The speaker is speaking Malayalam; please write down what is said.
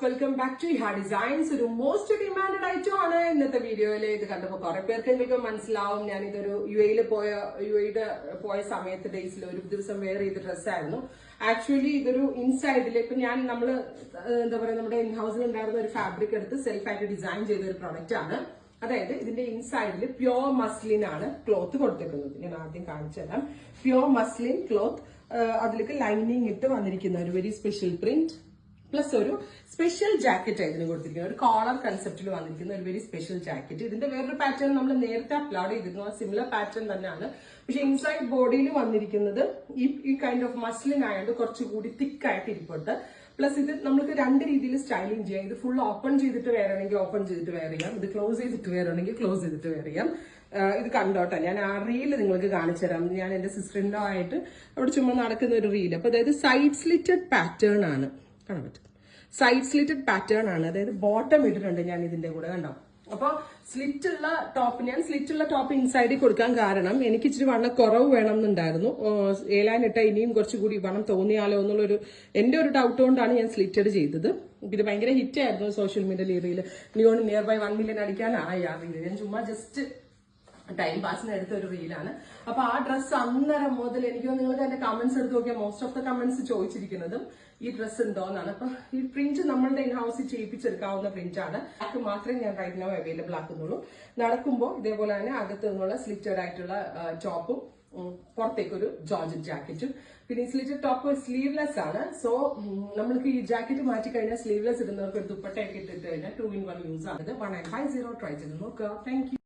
Welcome back to Eha designs. ഒരു മോസ്റ്റ് ഡിമാൻഡഡ് ഐറ്റം ആണ് ഇന്നത്തെ വീഡിയോയിൽ. ഇത് കണ്ടപ്പോൾ കുറെ പേർക്ക് മനസ്സിലാവും. ഞാൻ ഇതൊരു യുഎയുടെ പോയ സമയത്ത് ഡേയ്സിൽ ഒരു ദിവസം വെയർ ചെയ്ത ഡ്രസ്സായിരുന്നു. ആക്ച്വലി ഇതൊരു ഇൻസൈഡിൽ ഇപ്പൊ നമ്മള് എന്താ പറയുക, നമ്മുടെ ഇൻ ഹൗസിൽ ഉണ്ടായിരുന്ന ഒരു ഫാബ്രിക് എടുത്ത് സെൽഫായിട്ട് ഡിസൈൻ ചെയ്ത ഒരു പ്രൊഡക്റ്റ് ആണ്. അതായത് ഇതിന്റെ ഇൻസൈഡിൽ പ്യോർ മസ്ലിൻ ആണ് ക്ലോത്ത് കൊടുത്തിരിക്കുന്നത്. ഞാൻ ആദ്യം കാണിച്ചു തരാം. പ്യോർ മസ്ലിൻ ക്ലോത്ത്, അതിലേക്ക് ലൈനിങ് ഇട്ട് വന്നിരിക്കുന്ന ഒരു വെരി സ്പെഷ്യൽ പ്രിന്റ് പ്ലസ് ഒരു സ്പെഷ്യൽ ജാക്കറ്റ് ഇതിന് കൊടുത്തിരിക്കുന്നത്. ഒരു കോളർ കൺസെപ്റ്റിൽ വന്നിരിക്കുന്ന ഒരു വെരി സ്പെഷ്യൽ ജാക്കറ്റ്. ഇതിന്റെ വേറൊരു പാറ്റേൺ നമ്മൾ നേരത്തെ അപ്ലോഡ് ചെയ്തിരുന്നു. ആ സിമിലർ പാറ്റേൺ തന്നെയാണ്. പക്ഷെ ഇൻസൈഡ് ബോഡിയിൽ വന്നിരിക്കുന്നത് ഈ കൈൻഡ് ഓഫ് മസ്ലിൻ ആയതുകൊണ്ട് കുറച്ചുകൂടി തിക്കായിട്ട് ഇരിപ്പുണ്ട്. പ്ലസ് ഇത് നമുക്ക് രണ്ട് രീതിയിൽ സ്റ്റൈലിംഗ് ചെയ്യാം. ഇത് ഫുൾ ഓപ്പൺ ചെയ്തിട്ട് വേണമെങ്കിൽ ഓപ്പൺ ചെയ്തിട്ട് വെയർ ചെയ്യാം. ഇത് ക്ലോസ് ചെയ്തിട്ട് വേണമെങ്കിൽ ക്ലോസ് ചെയ്തിട്ട് വെയർ ചെയ്യാം. ഇത് കണ്ടോട്ടെ, ഞാൻ ആ റീല് നിങ്ങൾക്ക് കാണിച്ചു തരാം. ഞാൻ എന്റെ സിസ്റ്ററിൻലോ ആയിട്ട് അവിടെ ചുമ്മാ നടക്കുന്ന ഒരു റീൽ. അപ്പൊ അതായത് സൈഡ് സ്ലിറ്റഡ് പാറ്റേൺ ആണ്. കാണാൻ പറ്റും, സൈഡ് സ്ലിറ്റഡ് പാറ്റേൺ ആണ്. അതായത് ബോട്ടം ഇട്ടിട്ടുണ്ട് ഞാൻ ഇതിന്റെ കൂടെ, കണ്ടോ. അപ്പൊ ഞാൻ സ്ലിറ്റുള്ള ടോപ്പ് ഇൻസൈഡിൽ കൊടുക്കാൻ കാരണം എനിക്ക് ഇച്ചിരി വണ്ണം കുറവ് വേണം എന്നുണ്ടായിരുന്നു. ഏലാനിട്ട ഇനിയും കുറച്ചുകൂടി വണ്ണം തോന്നിയാലോ എന്നുള്ളൊരു എന്റെ ഒരു ഡൗട്ട് കൊണ്ടാണ് ഞാൻ സ്ലിറ്റഡ് ചെയ്തത്. ഇത് ഭയങ്കര ഹിറ്റ് ആയിരുന്നു സോഷ്യൽ മീഡിയയിൽ. ഈ റീല് നിയർ ബൈ 1 മില്യൺ അടിക്കാനായി ആ റീല്. ഞാൻ ചുമ്മാ ജസ്റ്റ് ടൈം പാസിന് എടുത്ത ഒരു റീലാണ്. അപ്പൊ ആ ഡ്രസ്സ് അന്നേരം മുതൽ എനിക്ക് നിങ്ങൾക്ക് എന്റെ കമന്റ്സ് എടുത്ത് നോക്കിയാൽ മോസ്റ്റ് ഓഫ് ദ കമന്റ്സ് ചോദിച്ചിരിക്കുന്നതും ഈ ഡ്രസ്സ് ഉണ്ടോന്നാണ്. അപ്പൊ ഈ പ്രിന്റ് നമ്മളുടെ ഇൻ ഹൗസിൽ ചെയ്യിപ്പിച്ചെടുക്കാവുന്ന പ്രിന്റ് ആണ്. അത് മാത്രമേ ഞാൻ റൈറ്റ് നൗ അവൈലബിൾ ആക്കുന്നുള്ളൂ. നടക്കുമ്പോൾ ഇതേപോലെ തന്നെ അകത്ത് നിന്നുള്ള സ്ലിറ്റഡ് ആയിട്ടുള്ള ടോപ്പും പുറത്തേക്കൊരു ജോർജറ്റ് ജാക്കറ്റും. പിന്നെ ഈ സ്ലിറ്റഡ് ടോപ്പ് സ്ലീവ്ലെസ് ആണ്. സോ നമ്മൾക്ക് ഈ ജാക്കറ്റ് മാറ്റി കഴിഞ്ഞാൽ സ്ലീവ്ലെസ് ഇടുന്നവർക്ക് ഒരു ദുപ്പട്ടയൊക്കെ ഇട്ടിട്ട് കഴിഞ്ഞാൽ 2 in 1 യൂസ് ആണ്. 1950 ട്രൈ ചെയ്ത് നോക്കുക. Thank you.